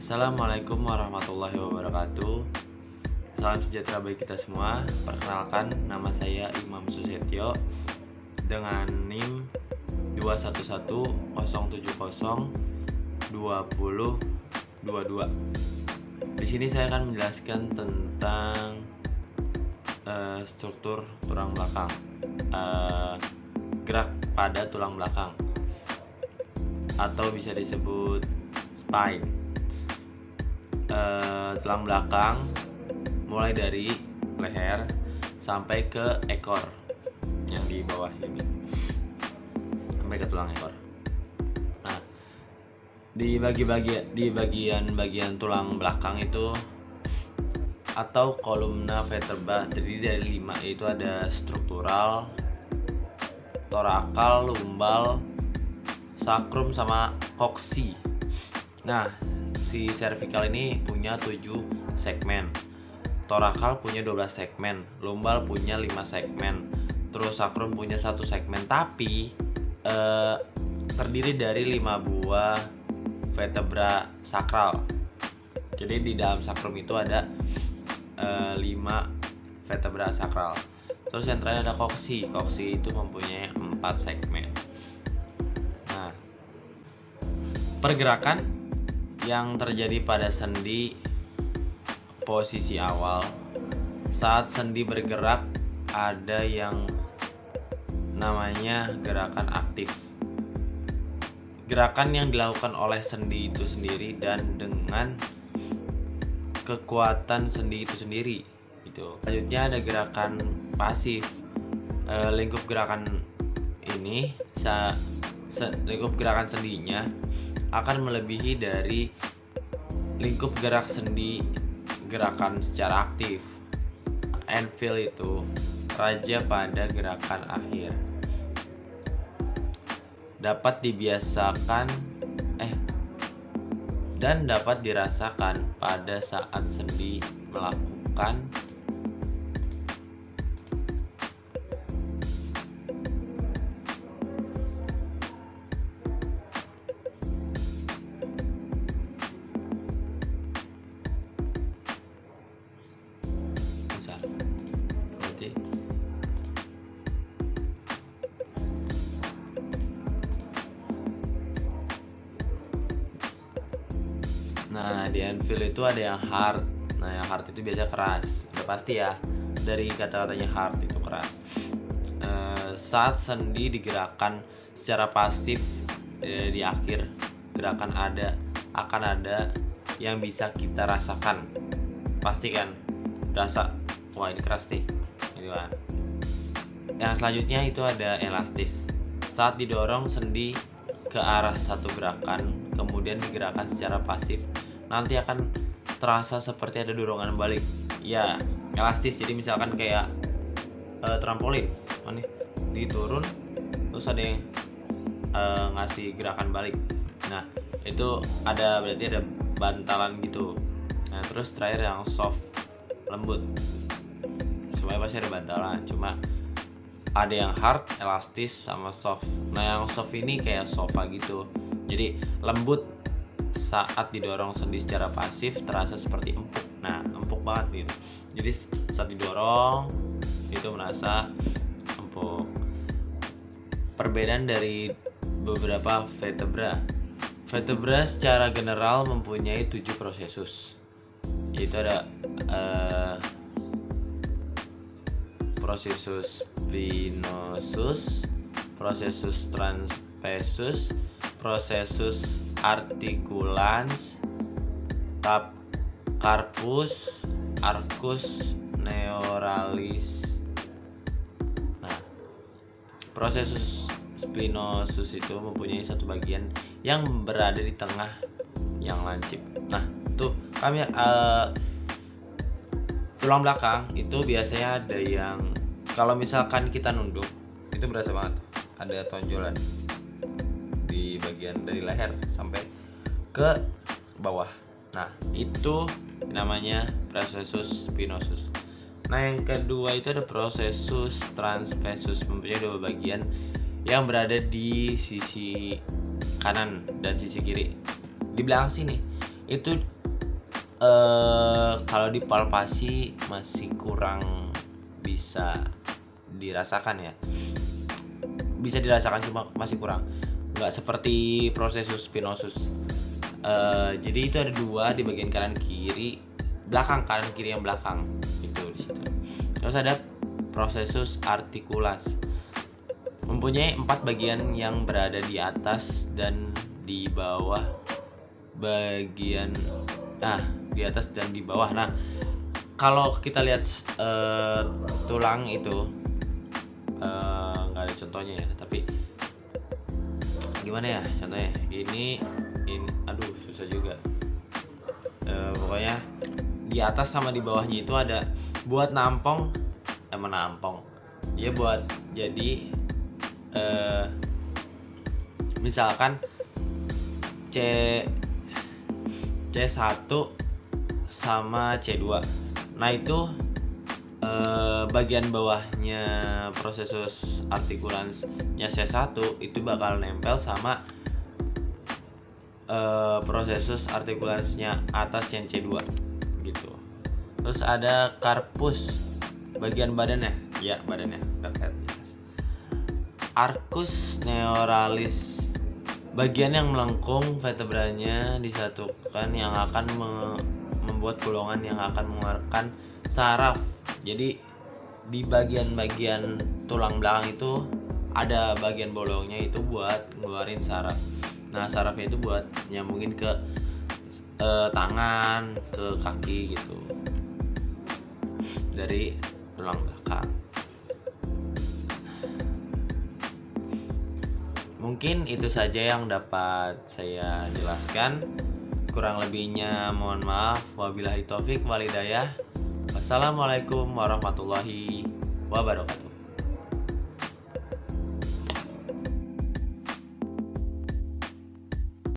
Assalamualaikum warahmatullahi wabarakatuh. Salam sejahtera bagi kita semua. Perkenalkan, nama saya Imam Susetyo dengan NIM 211070202. Di sini saya akan menjelaskan tentang struktur tulang belakang, gerak pada tulang belakang, atau bisa disebut spine. Tulang belakang mulai dari leher sampai ke ekor yang di bawah ini, sampai ke tulang ekor. Nah, di bagian tulang belakang itu atau kolumna vertebra terdiri dari 5, yaitu ada struktural, torakal, lumbal, sakrum, sama koksi. Nah, si cervical ini punya 7 segmen, torakal punya 12 segmen, lumbal punya 5 segmen, terus sakrum punya 1 segmen, tapi terdiri dari 5 buah vertebra sakral. Jadi di dalam sakrum itu ada 5 vertebra sakral. Terus yang terakhir ada koksi. Koksi itu mempunyai 4 segmen. Nah, pergerakan yang terjadi pada sendi posisi awal. Saat sendi bergerak, ada yang namanya gerakan aktif. Gerakan yang dilakukan oleh sendi itu sendiri dan dengan kekuatan sendi itu sendiri gitu. Selanjutnya ada gerakan pasif. Lingkup gerakan ini lingkup gerakan sendinya akan melebihi dari lingkup gerak sendi gerakan secara aktif. Anvil itu raja pada gerakan akhir. Dapat dibiasakan dan dapat dirasakan pada saat sendi melakukan Nah, di anvil itu ada yang hard. Nah, yang hard itu biasanya keras. Udah pasti ya, dari kata-katanya hard itu keras. Saat sendi digerakkan secara pasif, di akhir gerakan akan ada yang bisa kita rasakan. Pasti kan rasa, wah ini keras nih, gitu kan. Yang selanjutnya itu ada elastis. Saat didorong sendi ke arah satu gerakan, kemudian digerakkan secara pasif, nanti akan terasa seperti ada dorongan balik. Ya, elastis. Jadi misalkan kayak trampolin, nih diturun, terus ada yang ngasih gerakan balik. Nah, itu berarti ada bantalan gitu. Nah, terus terakhir yang soft, lembut. Semuanya pasti ada bantalan, cuma ada yang hard, elastis, sama soft. Nah, yang soft ini kayak sofa gitu. Jadi lembut, saat didorong sendi secara pasif terasa seperti empuk. Nah, empuk banget gitu. Jadi saat didorong itu merasa empuk. Perbedaan dari beberapa vertebra. Vertebra secara general mempunyai 7 prosesus. Yaitu ada prosesus spinosus, prosesus transversus, prosesus articulans, carpus, arcus, neuralis. Nah, prosesus spinosus itu mempunyai satu bagian yang berada di tengah yang lancip. Nah, tuh kami tulang belakang itu biasanya ada yang, kalau misalkan kita nunduk itu berasa banget ada tonjolan di bagian dari leher sampai ke bawah. Nah, itu namanya prosesus spinosus. Nah, yang kedua itu ada prosesus transversus, mempunyai 2 bagian yang berada di sisi kanan dan sisi kiri. Di belakang sini itu Kalau dipalpasi masih kurang bisa dirasakan ya. Bisa dirasakan cuma masih kurang. Nggak seperti prosesus spinosus. Jadi itu ada dua di bagian kanan kiri, belakang kanan kiri yang belakang itu di situ. Terus ada prosesus articulas. Mempunyai 4 bagian yang berada di atas dan di bawah bagian di atas dan di bawah. Nah, kalau kita lihat tulang itu nggak ada contohnya ya, tapi gimana ya contohnya? Ini aduh susah juga. Pokoknya di atas sama di bawahnya itu ada buat menampung ya, buat jadi misalkan C1 sama C2. Nah itu bagian bawahnya prosesus artikulansnya C1 itu bakal nempel sama prosesus artikulansnya atas yang C2 gitu. Terus ada karpus, bagian badannya dekat. Arcus neoralis, bagian yang melengkung vertebranya disatukan yang akan membuat bolongan yang akan mengeluarkan saraf. Jadi di bagian-bagian tulang belakang itu ada bagian bolongnya itu buat ngeluarin saraf. Nah sarafnya itu buat nyambungin ke tangan, ke kaki gitu dari tulang belakang. Mungkin itu saja yang dapat saya jelaskan. Kurang lebihnya mohon maaf. Wabillahi taufik walhidayah. Wassalamualaikum warahmatullahi wabarakatuh.